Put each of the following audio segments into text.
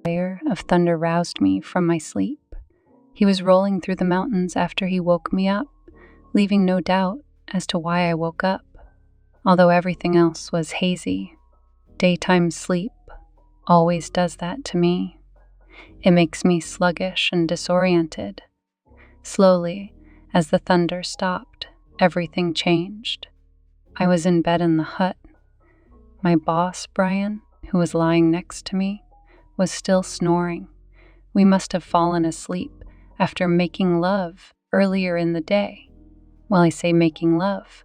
Blare of thunder roused me from my sleep. He was rolling through the mountains after he woke me up, leaving no doubt as to why I woke up, although everything else was hazy. Daytime sleep always does that to me. It makes me sluggish and disoriented. Slowly, as the thunder stopped, everything changed. I was in bed in the hut. My boss, Brian, who was lying next to me, was still snoring. We must have fallen asleep after making love earlier in the day. Well, I say making love,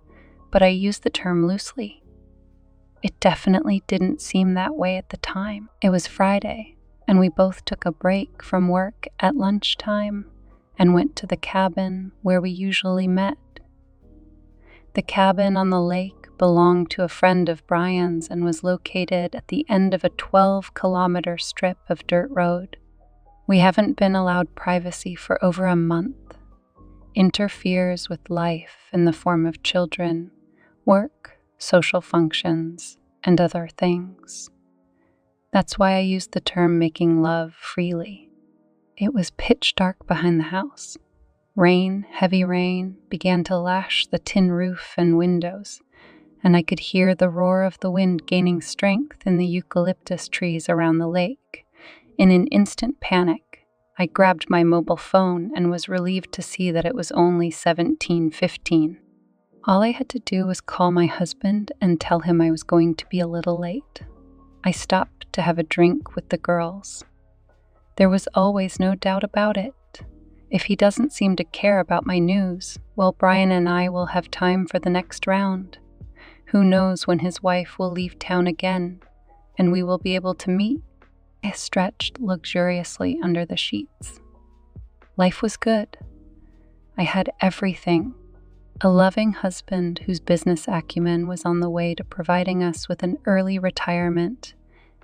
but I use the term loosely. It definitely didn't seem that way at the time. It was Friday, and we both took a break from work at lunchtime and went to the cabin where we usually met. The cabin on the lake belonged to a friend of Brian's and was located at the end of a 12-kilometer strip of dirt road. We haven't been allowed privacy for over a month. Interferes with life in the form of children, work, social functions, and other things. That's why I use the term making love freely. It was pitch dark behind the house. Rain, heavy rain, began to lash the tin roof and windows, and I could hear the roar of the wind gaining strength in the eucalyptus trees around the lake. In an instant panic, I grabbed my mobile phone and was relieved to see that it was only 17:15. All I had to do was call my husband and tell him I was going to be a little late. I stopped to have a drink with the girls. There was always no doubt about it. If he doesn't seem to care about my news, well, Brian and I will have time for the next round. Who knows when his wife will leave town again, and we will be able to meet? I stretched luxuriously under the sheets. Life was good. I had everything. A loving husband whose business acumen was on the way to providing us with an early retirement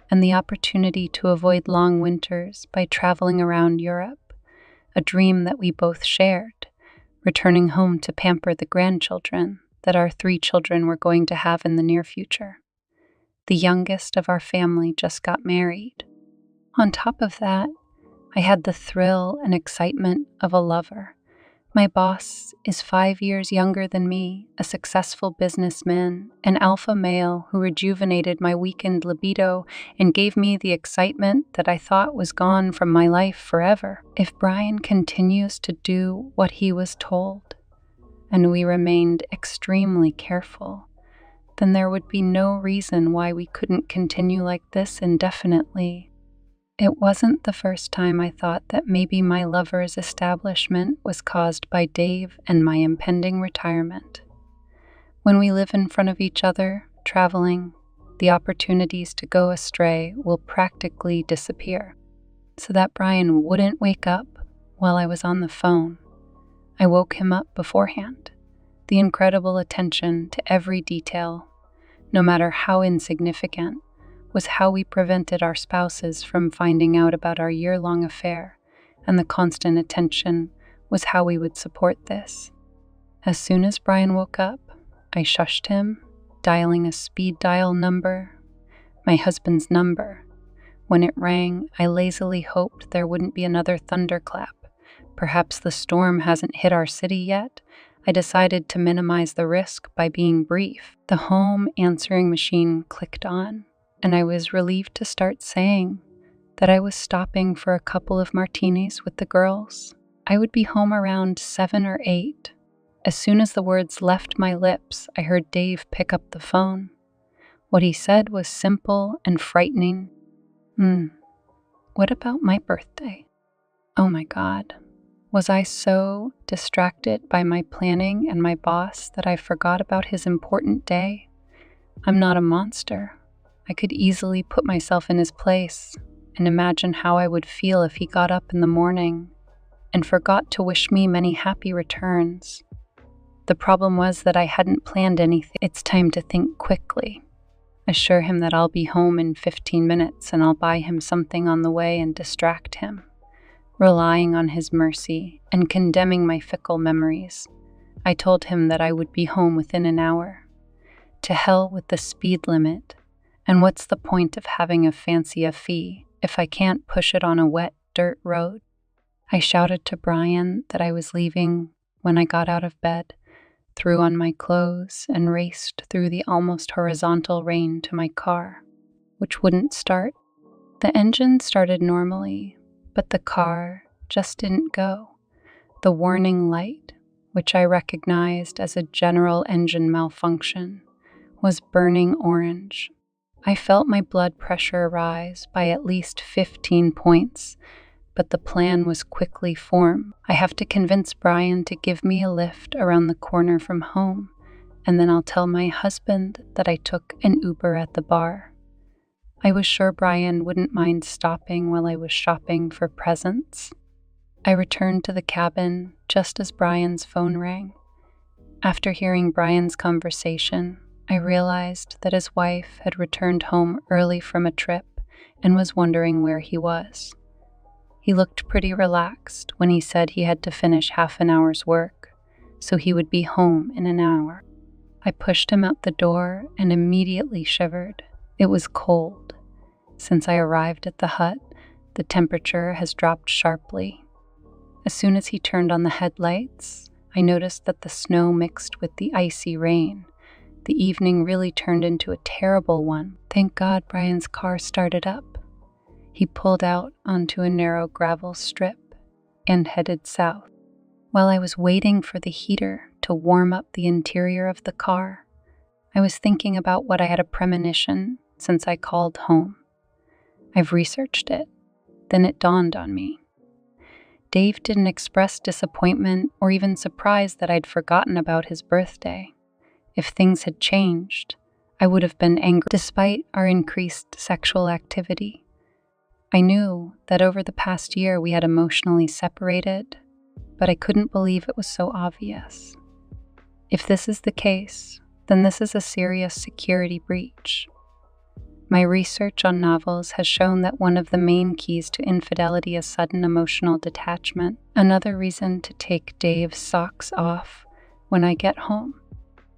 and the opportunity to avoid long winters by traveling around Europe. A dream that we both shared, returning home to pamper the grandchildren that our 3 children were going to have in the near future. The youngest of our family just got married. On top of that, I had the thrill and excitement of a lover. My boss is 5 years younger than me, a successful businessman, an alpha male who rejuvenated my weakened libido and gave me the excitement that I thought was gone from my life forever. If Brian continues to do what he was told, and we remained extremely careful, then there would be no reason why we couldn't continue like this indefinitely. It wasn't the first time I thought that maybe my lover's establishment was caused by Dave and my impending retirement. When we live in front of each other, traveling, the opportunities to go astray will practically disappear. So that Brian wouldn't wake up while I was on the phone, I woke him up beforehand. The incredible attention to every detail, no matter how insignificant, was how we prevented our spouses from finding out about our year-long affair, and the constant attention was how we would support this. As soon as Brian woke up, I shushed him, dialing a speed dial number, my husband's number. When it rang, I lazily hoped there wouldn't be another thunderclap. Perhaps the storm hasn't hit our city yet. I decided to minimize the risk by being brief. The home answering machine clicked on, and I was relieved to start saying that I was stopping for a couple of martinis with the girls. I would be home around 7 or 8. As soon as the words left my lips, I heard Dave pick up the phone. What he said was simple and frightening. What about my birthday? Oh my God. Was I so distracted by my planning and my boss that I forgot about his important day? I'm not a monster. I could easily put myself in his place and imagine how I would feel if he got up in the morning and forgot to wish me many happy returns. The problem was that I hadn't planned anything. It's time to think quickly. Assure him that I'll be home in 15 minutes and I'll buy him something on the way and distract him. Relying on his mercy and condemning my fickle memories, I told him that I would be home within an hour. To hell with the speed limit. And what's the point of having a fancy fee if I can't push it on a wet dirt road? I shouted to Brian that I was leaving when I got out of bed, threw on my clothes, and raced through the almost horizontal rain to my car, which wouldn't start. The engine started normally, but the car just didn't go. The warning light, which I recognized as a general engine malfunction, was burning orange. I felt my blood pressure rise by at least 15 points, but the plan was quickly formed. I have to convince Brian to give me a lift around the corner from home, and then I'll tell my husband that I took an Uber at the bar. I was sure Brian wouldn't mind stopping while I was shopping for presents. I returned to the cabin just as Brian's phone rang. After hearing Brian's conversation, I realized that his wife had returned home early from a trip and was wondering where he was. He looked pretty relaxed when he said he had to finish half an hour's work, so he would be home in an hour. I pushed him out the door and immediately shivered. It was cold. Since I arrived at the hut, the temperature has dropped sharply. As soon as he turned on the headlights, I noticed that the snow mixed with the icy rain. The evening really turned into a terrible one. Thank God Brian's car started up. He pulled out onto a narrow gravel strip and headed south. While I was waiting for the heater to warm up the interior of the car, I was thinking about what I had a premonition since I called home. I've researched it. Then it dawned on me. Dave didn't express disappointment or even surprise that I'd forgotten about his birthday. If things had changed, I would have been angry despite our increased sexual activity. I knew that over the past year we had emotionally separated, but I couldn't believe it was so obvious. If this is the case, then this is a serious security breach. My research on novels has shown that one of the main keys to infidelity is sudden emotional detachment. Another reason to take Dave's socks off when I get home.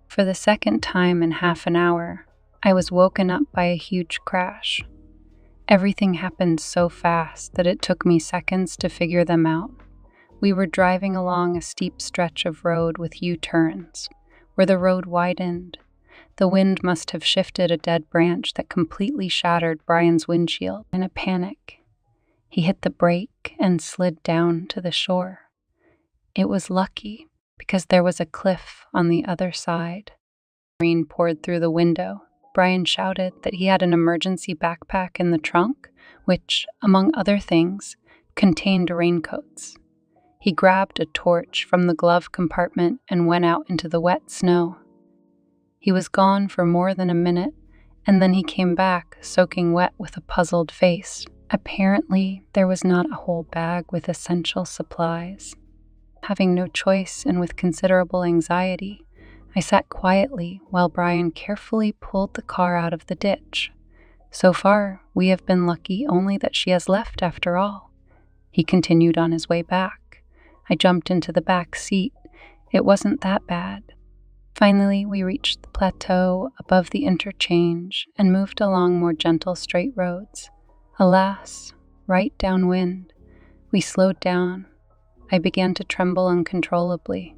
For the second time in half an hour, I was woken up by a huge crash. Everything happened so fast that it took me seconds to figure them out. We were driving along a steep stretch of road with U-turns. Where the road widened, the wind must have shifted a dead branch that completely shattered Brian's windshield. In a panic, he hit the brake and slid down to the shore. It was lucky because there was a cliff on the other side. Rain poured through the window. Brian shouted that he had an emergency backpack in the trunk, which, among other things, contained raincoats. He grabbed a torch from the glove compartment and went out into the wet snow. He was gone for more than a minute, and then he came back, soaking wet with a puzzled face. Apparently, there was not a whole bag with essential supplies. Having no choice and with considerable anxiety, I sat quietly while Brian carefully pulled the car out of the ditch. So far, we have been lucky only that she has left after all. He continued on his way back. I jumped into the back seat. It wasn't that bad. Finally, we reached the plateau above the interchange and moved along more gentle straight roads. Alas, right downwind, we slowed down. I began to tremble uncontrollably.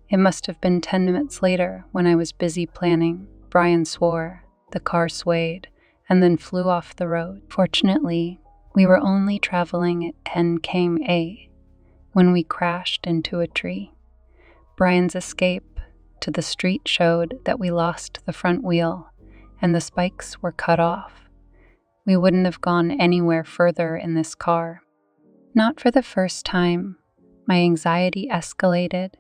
It must have been 10 minutes later when I was busy planning. Brian swore, the car swayed, and then flew off the road. Fortunately, we were only traveling at 10 km/h when we crashed into a tree. Brian's escape to the street showed that we lost the front wheel, and the spikes were cut off. We wouldn't have gone anywhere further in this car. Not for the first time, my anxiety escalated,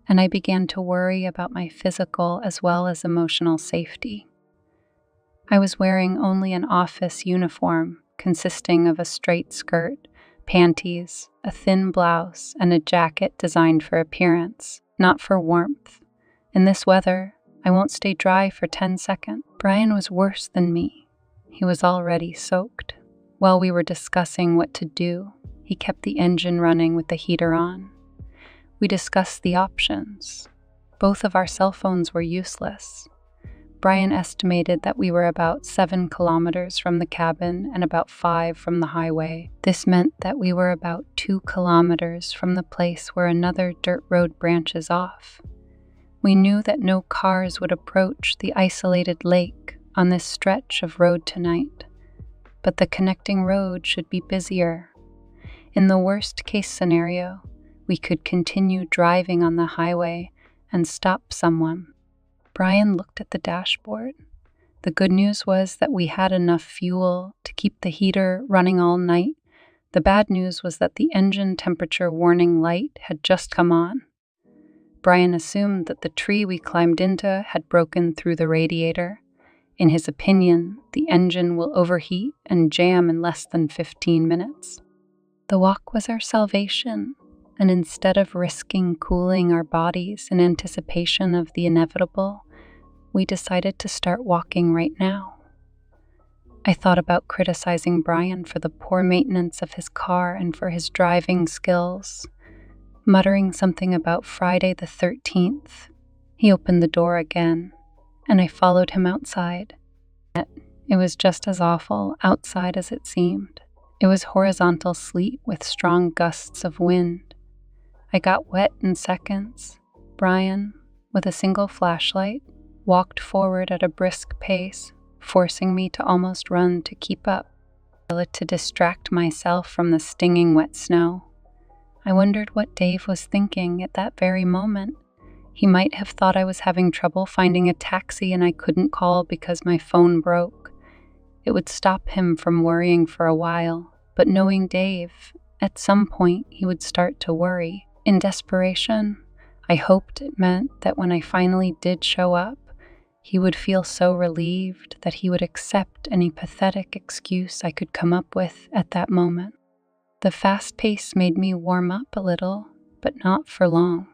and I began to worry about my physical as well as emotional safety. I was wearing only an office uniform consisting of a straight skirt, panties, a thin blouse, and a jacket designed for appearance, not for warmth. In this weather, I won't stay dry for 10 seconds. Brian was worse than me. He was already soaked. While we were discussing what to do, he kept the engine running with the heater on. We discussed the options. Both of our cell phones were useless. Brian estimated that we were about 7 kilometers from the cabin and about 5 from the highway. This meant that we were about 2 kilometers from the place where another dirt road branches off. We knew that no cars would approach the isolated lake on this stretch of road tonight, but the connecting road should be busier. In the worst-case scenario, we could continue driving on the highway and stop someone. Brian looked at the dashboard. The good news was that we had enough fuel to keep the heater running all night. The bad news was that the engine temperature warning light had just come on. Brian assumed that the tree we climbed into had broken through the radiator. In his opinion, the engine will overheat and jam in less than 15 minutes. The walk was our salvation, and instead of risking cooling our bodies in anticipation of the inevitable, we decided to start walking right now. I thought about criticizing Brian for the poor maintenance of his car and for his driving skills, muttering something about Friday the 13th. He opened the door again, and I followed him outside. It was just as awful outside as it seemed. It was horizontal sleet with strong gusts of wind. I got wet in seconds. Brian, with a single flashlight, walked forward at a brisk pace, forcing me to almost run to keep up, to distract myself from the stinging wet snow. I wondered what Dave was thinking at that very moment. He might have thought I was having trouble finding a taxi and I couldn't call because my phone broke. It would stop him from worrying for a while, but knowing Dave, at some point he would start to worry. In desperation, I hoped it meant that when I finally did show up, he would feel so relieved that he would accept any pathetic excuse I could come up with at that moment. The fast pace made me warm up a little, but not for long.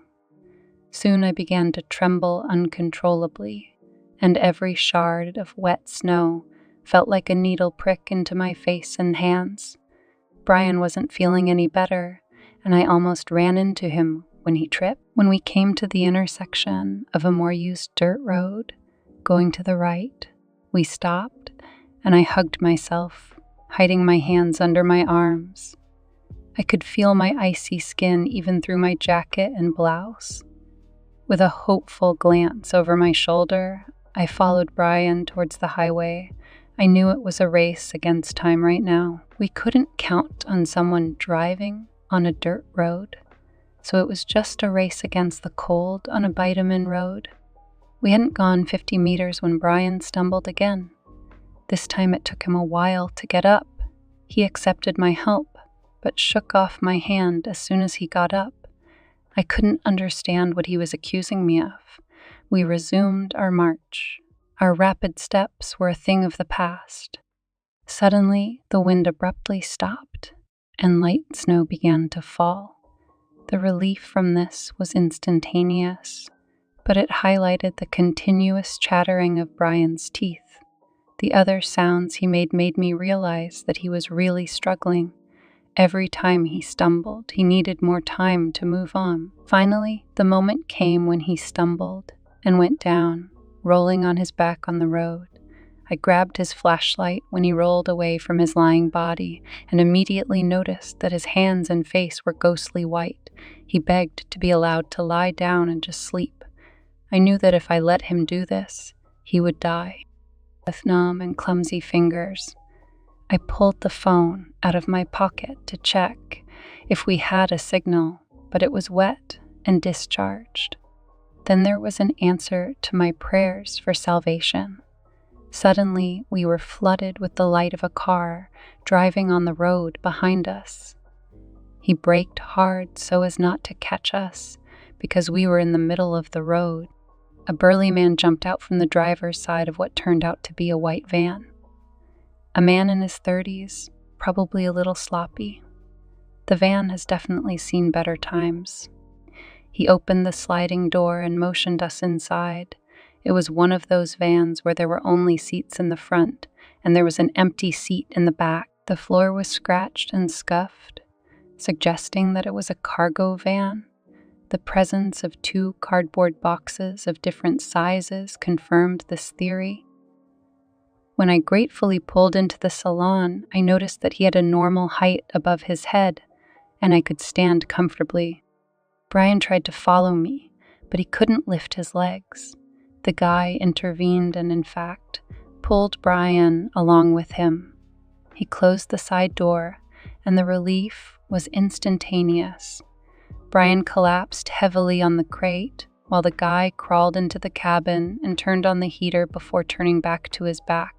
Soon I began to tremble uncontrollably, and every shard of wet snow felt like a needle prick into my face and hands. Brian wasn't feeling any better, and I almost ran into him when he tripped. When we came to the intersection of a more used dirt road, going to the right, we stopped, and I hugged myself, hiding my hands under my arms. I could feel my icy skin even through my jacket and blouse. With a hopeful glance over my shoulder, I followed Brian towards the highway. I knew it was a race against time right now. We couldn't count on someone driving on a dirt road, so it was just a race against the cold on a bitumen road. We hadn't gone 50 meters when Brian stumbled again. This time it took him a while to get up. He accepted my help, but shook off my hand as soon as he got up. I couldn't understand what he was accusing me of. We resumed our march. Our rapid steps were a thing of the past. Suddenly, the wind abruptly stopped, and light snow began to fall. The relief from this was instantaneous, but it highlighted the continuous chattering of Brian's teeth. The other sounds he made me realize that he was really struggling. Every time he stumbled, he needed more time to move on. Finally, the moment came when he stumbled and went down, rolling on his back on the road. I grabbed his flashlight when he rolled away from his lying body and immediately noticed that his hands and face were ghostly white. He begged to be allowed to lie down and just sleep. I knew that if I let him do this, he would die. With numb and clumsy fingers, I pulled the phone out of my pocket to check if we had a signal, but it was wet and discharged. Then there was an answer to my prayers for salvation. Suddenly, we were flooded with the light of a car driving on the road behind us. He braked hard so as not to catch us because we were in the middle of the road. A burly man jumped out from the driver's side of what turned out to be a white van. A man in his 30s, probably a little sloppy. The van has definitely seen better times. He opened the sliding door and motioned us inside. It was one of those vans where there were only seats in the front, and there was an empty seat in the back. The floor was scratched and scuffed, suggesting that it was a cargo van. The presence of 2 cardboard boxes of different sizes confirmed this theory. When I gratefully pulled into the salon, I noticed that he had a normal height above his head, and I could stand comfortably. Brian tried to follow me, but he couldn't lift his legs. The guy intervened and, in fact, pulled Brian along with him. He closed the side door, and the relief was instantaneous. Brian collapsed heavily on the crate, while the guy crawled into the cabin and turned on the heater before turning back to his back.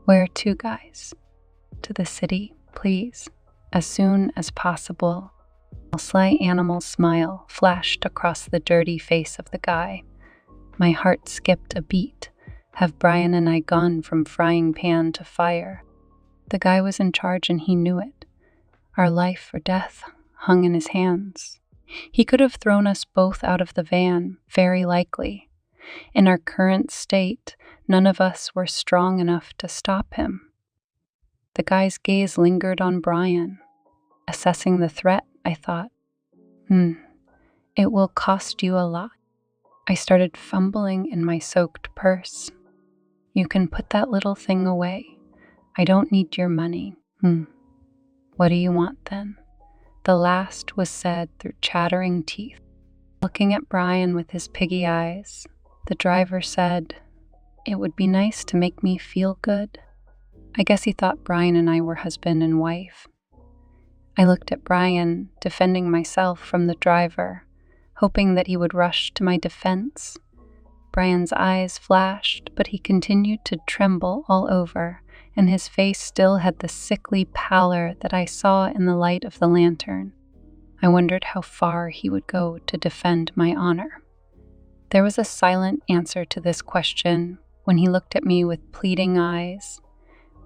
"Where to, guys?" "To the city, please. As soon as possible." A sly animal smile flashed across the dirty face of the guy. My heart skipped a beat. Have Brian and I gone from frying pan to fire? The guy was in charge and he knew it. Our life or death hung in his hands. He could have thrown us both out of the van, very likely. In our current state, none of us were strong enough to stop him. The guy's gaze lingered on Brian. Assessing the threat, I thought, it will cost you a lot. I started fumbling in my soaked purse. "You can put that little thing away. I don't need your money." "What do you want then?" The last was said through chattering teeth. Looking at Brian with his piggy eyes, the driver said, "It would be nice to make me feel good." I guess he thought Brian and I were husband and wife. I looked at Brian, defending myself from the driver, hoping that he would rush to my defense. Brian's eyes flashed, but he continued to tremble all over, and his face still had the sickly pallor that I saw in the light of the lantern. I wondered how far he would go to defend my honor. There was a silent answer to this question when he looked at me with pleading eyes.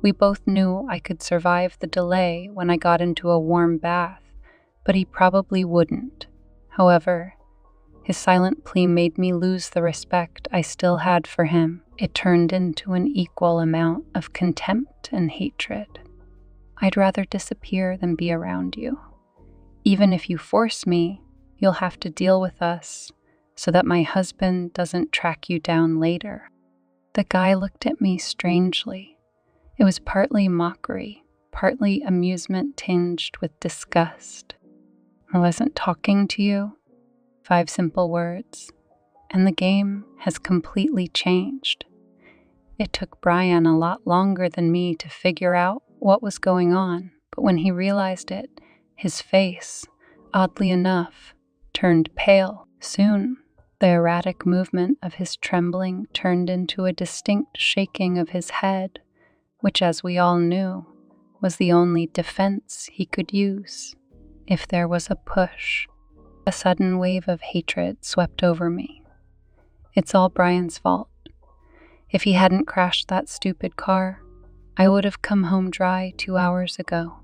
We both knew I could survive the delay when I got into a warm bath, but he probably wouldn't. However, his silent plea made me lose the respect I still had for him. It turned into an equal amount of contempt and hatred. "I'd rather disappear than be around you. Even if you force me, you'll have to deal with us so that my husband doesn't track you down later." The guy looked at me strangely. It was partly mockery, partly amusement tinged with disgust. "I wasn't talking to you." 5 simple words, and the game has completely changed. It took Brian a lot longer than me to figure out what was going on, but when he realized it, his face, oddly enough, turned pale. Soon, the erratic movement of his trembling turned into a distinct shaking of his head, which, as we all knew, was the only defense he could use if there was a push. A sudden wave of hatred swept over me. It's all Brian's fault. If he hadn't crashed that stupid car, I would have come home dry 2 hours ago.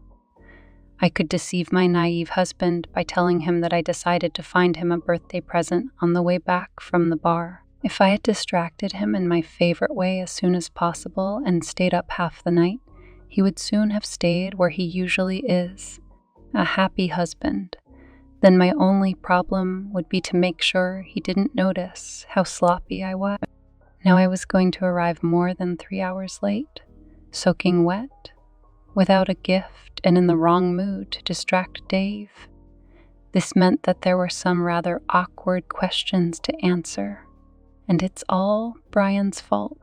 I could deceive my naive husband by telling him that I decided to find him a birthday present on the way back from the bar. If I had distracted him in my favorite way as soon as possible and stayed up half the night, he would soon have stayed where he usually is, a happy husband. Then my only problem would be to make sure he didn't notice how sloppy I was. Now I was going to arrive more than 3 hours late, soaking wet, without a gift and in the wrong mood to distract Dave. This meant that there were some rather awkward questions to answer, and it's all Brian's fault.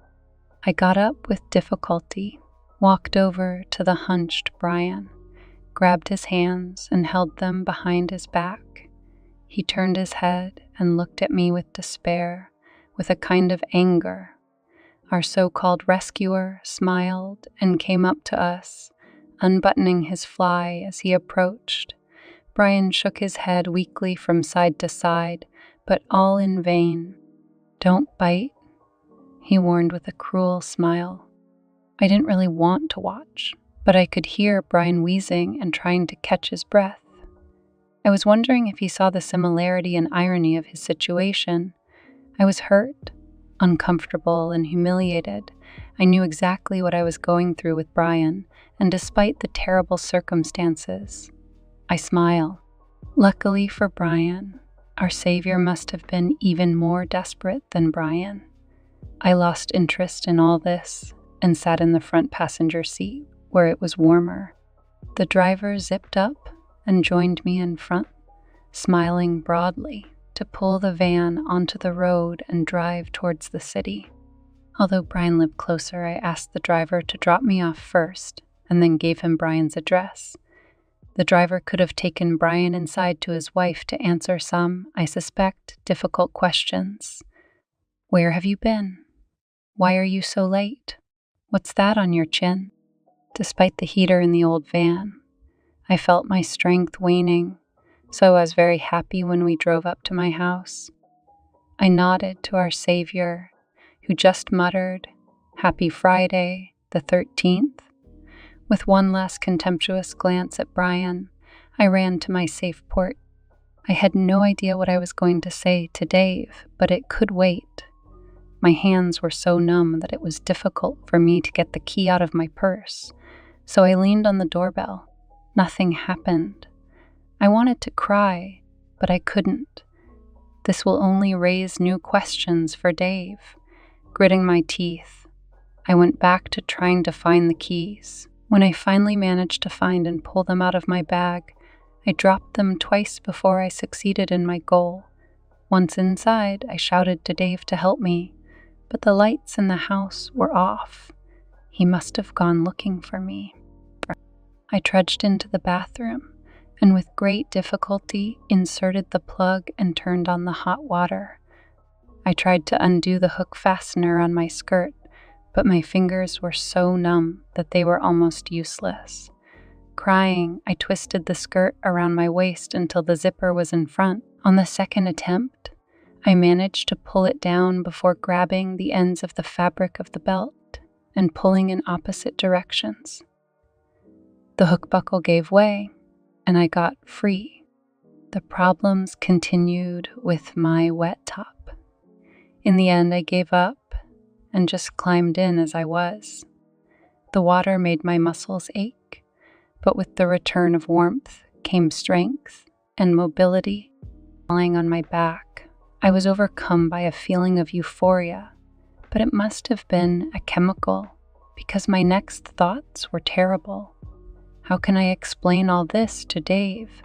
I got up with difficulty, walked over to the hunched Brian, grabbed his hands and held them behind his back. He turned his head and looked at me with despair, with a kind of anger. Our so-called rescuer smiled and came up to us, unbuttoning his fly as he approached. Brian shook his head weakly from side to side, but all in vain. "Don't bite," he warned with a cruel smile. I didn't really want to watch, but I could hear Brian wheezing and trying to catch his breath. I was wondering if he saw the similarity and irony of his situation. I was hurt, uncomfortable, and humiliated. I knew exactly what I was going through with Brian, and despite the terrible circumstances, I smiled. Luckily for Brian, Our Savior must have been even more desperate than Brian. I lost interest in all this and sat in the front passenger seat where it was warmer. The driver zipped up and joined me in front, smiling broadly to pull the van onto the road and drive towards the city. Although Brian lived closer, I asked the driver to drop me off first and then gave him Brian's address. The driver could have taken Brian inside to his wife to answer some, I suspect, difficult questions. Where have you been? Why are you so late? What's that on your chin? Despite the heater in the old van, I felt my strength waning, so I was very happy when we drove up to my house. I nodded to our Savior, who just muttered, "Happy Friday, the 13th. With one last contemptuous glance at Brian, I ran to my safe port. I had no idea what I was going to say to Dave, but it could wait. My hands were so numb that it was difficult for me to get the key out of my purse, so I leaned on the doorbell. Nothing happened. I wanted to cry, but I couldn't. This will only raise new questions for Dave. Gritting my teeth, I went back to trying to find the keys. When I finally managed to find and pull them out of my bag, I dropped them twice before I succeeded in my goal. Once inside, I shouted to Dave to help me, but the lights in the house were off. He must have gone looking for me. I trudged into the bathroom and with great difficulty inserted the plug and turned on the hot water. I tried to undo the hook fastener on my skirt, but my fingers were so numb that they were almost useless. Crying, I twisted the skirt around my waist until the zipper was in front. On the second attempt, I managed to pull it down before grabbing the ends of the fabric of the belt and pulling in opposite directions. The hook buckle gave way, and I got free. The problems continued with my wet top. In the end, I gave up and just climbed in as I was. The water made my muscles ache, but with the return of warmth came strength and mobility. Lying on my back, I was overcome by a feeling of euphoria, but it must have been a chemical because my next thoughts were terrible. How can I explain all this to Dave?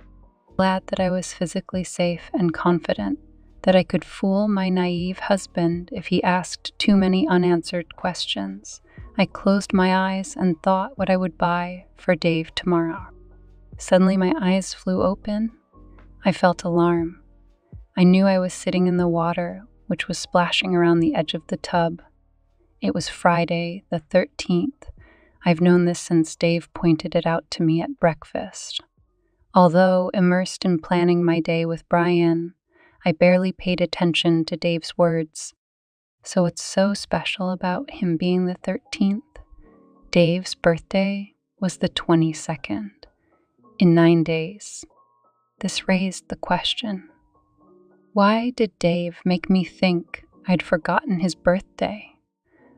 Glad that I was physically safe and confident, that I could fool my naive husband if he asked too many unanswered questions. I closed my eyes and thought what I would buy for Dave tomorrow. Suddenly my eyes flew open. I felt alarm. I knew I was sitting in the water, which was splashing around the edge of the tub. It was Friday, the 13th. I've known this since Dave pointed it out to me at breakfast. Although immersed in planning my day with Brian, I barely paid attention to Dave's words. So what's so special about him being the 13th? Dave's birthday was the 22nd, in 9 days. This raised the question, why did Dave make me think I'd forgotten his birthday?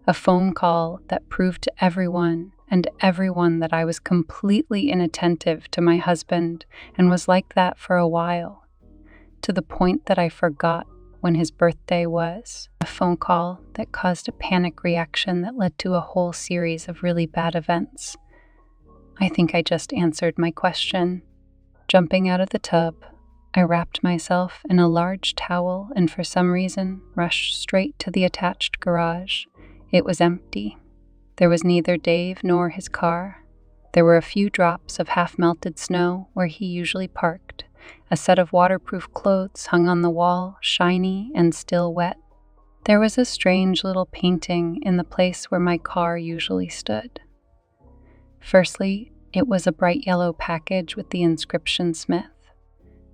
A phone call that proved to everyone that I was completely inattentive to my husband and was like that for a while. To the point that I forgot when his birthday was. A phone call that caused a panic reaction that led to a whole series of really bad events. I think I just answered my question. Jumping out of the tub, I wrapped myself in a large towel and for some reason rushed straight to the attached garage. It was empty. There was neither Dave nor his car. There were a few drops of half-melted snow where he usually parked. A set of waterproof clothes hung on the wall, shiny and still wet. There was a strange little painting in the place where my car usually stood. Firstly, it was a bright yellow package with the inscription Smith.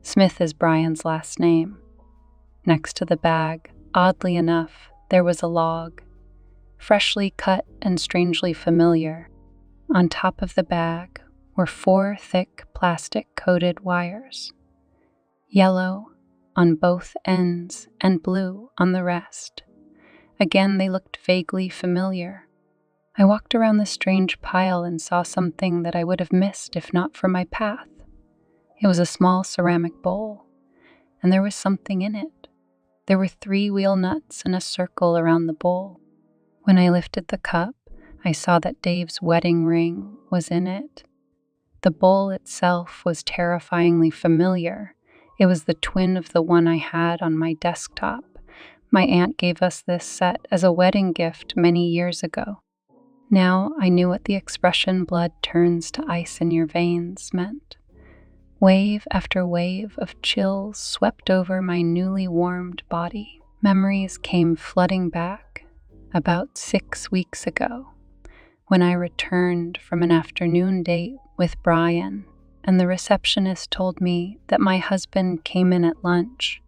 Smith is Brian's last name. Next to the bag, oddly enough, there was a log, freshly cut and strangely familiar. On top of the bag were 4 thick plastic-coated wires. Yellow on both ends and blue on the rest. Again, they looked vaguely familiar. I walked around the strange pile and saw something that I would have missed if not for my path. It was a small ceramic bowl. and there was something in it. There were 3 wheel nuts in a circle around the bowl. When I lifted the cup, I saw that Dave's wedding ring was in it. The bowl itself was terrifyingly familiar. It was the twin of the one I had on my desktop. My aunt gave us this set as a wedding gift many years ago. Now I knew what the expression "blood turns to ice in your veins" meant. Wave after wave of chills swept over my newly warmed body. Memories came flooding back about 6 weeks ago, when I returned from an afternoon date with Brian, and the receptionist told me that my husband came in at lunch,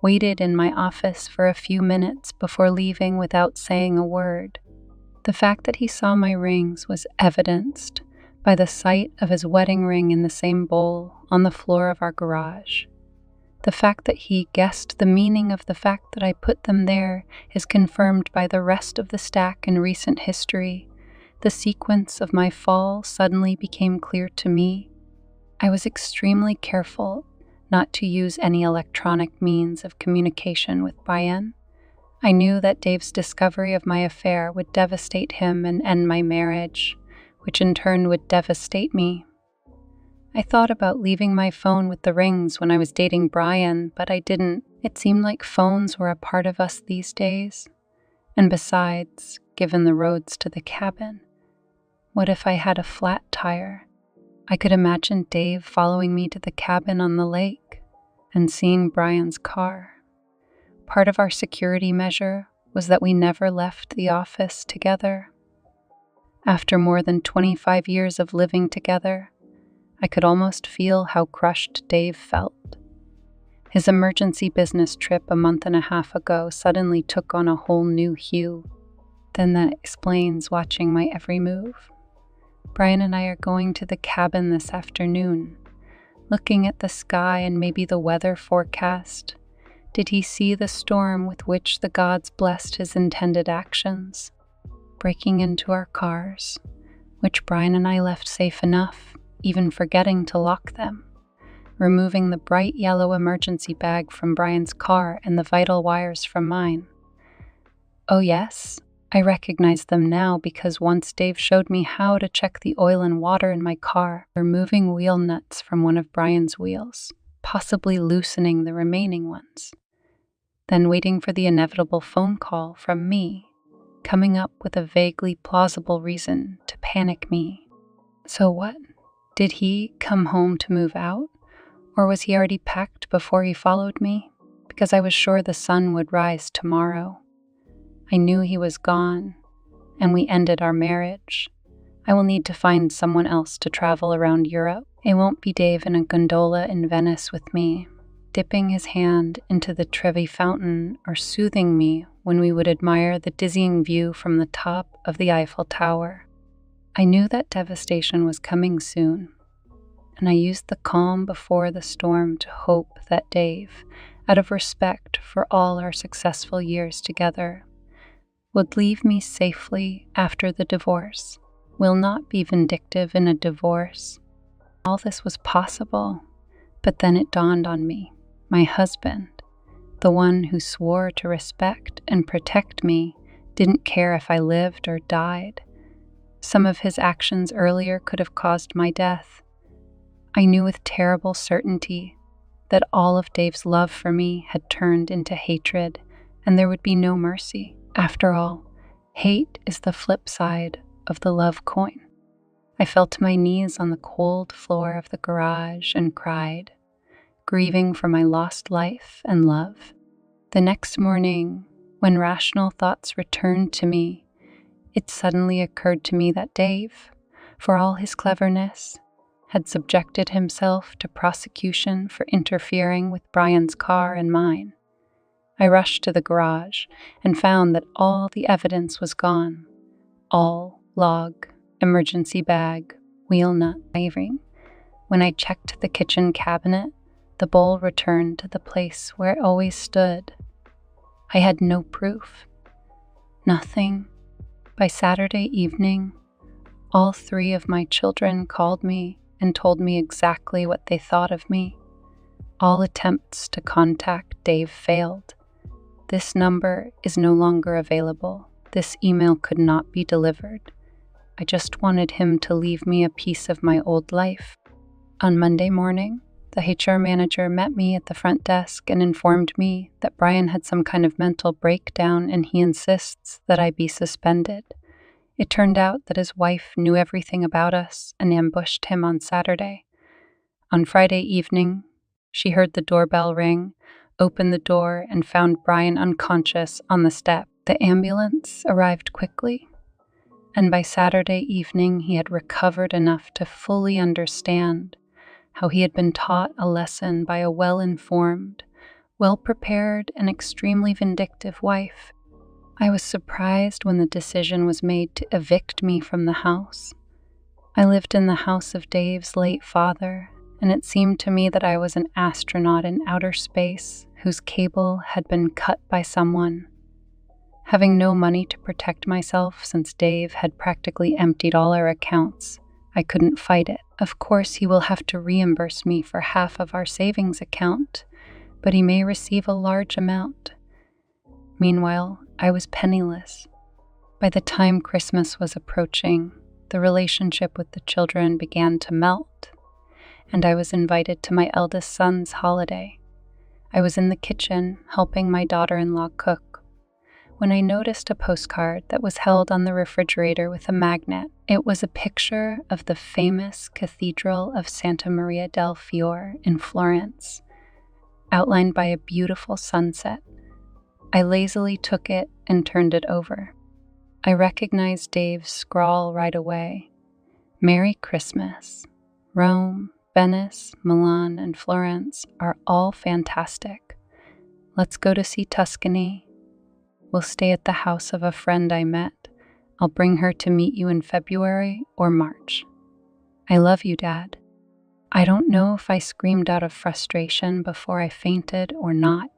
waited in my office for a few minutes before leaving without saying a word. The fact that he saw my rings was evidenced by the sight of his wedding ring in the same bowl on the floor of our garage. The fact that he guessed the meaning of the fact that I put them there is confirmed by the rest of the stack in recent history. The sequence of my fall suddenly became clear to me. I was extremely careful not to use any electronic means of communication with Brian. I knew that Dave's discovery of my affair would devastate him and end my marriage, which in turn would devastate me. I thought about leaving my phone with the rings when I was dating Brian, but I didn't. It seemed like phones were a part of us these days. And besides, given the roads to the cabin, what if I had a flat tire? I could imagine Dave following me to the cabin on the lake and seeing Brian's car. Part of our security measure was that we never left the office together. After more than 25 years of living together, I could almost feel how crushed Dave felt. His emergency business trip a month and a half ago suddenly took on a whole new hue. Then that explains watching my every move. Brian and I are going to the cabin this afternoon, looking at the sky and maybe the weather forecast. Did he see the storm with which the gods blessed his intended actions? Breaking into our cars, which Brian and I left safe enough, even forgetting to lock them, removing the bright yellow emergency bag from Brian's car and the vital wires from mine. Oh yes, I recognize them now because once Dave showed me how to check the oil and water in my car, removing wheel nuts from one of Brian's wheels, possibly loosening the remaining ones, then waiting for the inevitable phone call from me, coming up with a vaguely plausible reason to panic me. So what? Did he come home to move out? Or was he already packed before he followed me? Because I was sure the sun would rise tomorrow. I knew he was gone, and we ended our marriage. I will need to find someone else to travel around Europe. It won't be Dave in a gondola in Venice with me, dipping his hand into the Trevi fountain or soothing me when we would admire the dizzying view from the top of the Eiffel Tower. I knew that devastation was coming soon, and I used the calm before the storm to hope that Dave, out of respect for all our successful years together, would leave me safely after the divorce, will not be vindictive in a divorce. All this was possible, but then it dawned on me, my husband, the one who swore to respect and protect me, didn't care if I lived or died. Some of his actions earlier could have caused my death. I knew with terrible certainty that all of Dave's love for me had turned into hatred, and there would be no mercy. After all, hate is the flip side of the love coin. I fell to my knees on the cold floor of the garage and cried, grieving for my lost life and love. The next morning, when rational thoughts returned to me, it suddenly occurred to me that Dave, for all his cleverness, had subjected himself to prosecution for interfering with Brian's car and mine. I rushed to the garage and found that all the evidence was gone. All log, emergency bag, wheel nut, wiring. When I checked the kitchen cabinet, the bowl returned to the place where it always stood. I had no proof. Nothing. By Saturday evening, all 3 of my children called me and told me exactly what they thought of me. All attempts to contact Dave failed. This number is no longer available. This email could not be delivered. I just wanted him to leave me a piece of my old life. On Monday morning, the HR manager met me at the front desk and informed me that Brian had some kind of mental breakdown and he insists that I be suspended. It turned out that his wife knew everything about us and ambushed him on Saturday. On Friday evening, she heard the doorbell ring, opened the door, and found Brian unconscious on the step. The ambulance arrived quickly, and by Saturday evening he had recovered enough to fully understand how he had been taught a lesson by a well-informed, well-prepared, and extremely vindictive wife. I was surprised when the decision was made to evict me from the house. I lived in the house of Dave's late father, and it seemed to me that I was an astronaut in outer space whose cable had been cut by someone. Having no money to protect myself since Dave had practically emptied all our accounts, I couldn't fight it. Of course, he will have to reimburse me for half of our savings account, but he may receive a large amount. Meanwhile, I was penniless. By the time Christmas was approaching, the relationship with the children began to melt, and I was invited to my eldest son's holiday. I was in the kitchen helping my daughter-in-law cook when I noticed a postcard that was held on the refrigerator with a magnet. It was a picture of the famous Cathedral of Santa Maria del Fiore in Florence, outlined by a beautiful sunset. I lazily took it and turned it over. I recognized Dave's scrawl right away. Merry Christmas. Rome, Venice, Milan, and Florence are all fantastic. Let's go to see Tuscany. We'll stay at the house of a friend I met. I'll bring her to meet you in February or March. I love you, Dad. I don't know if I screamed out of frustration before I fainted or not.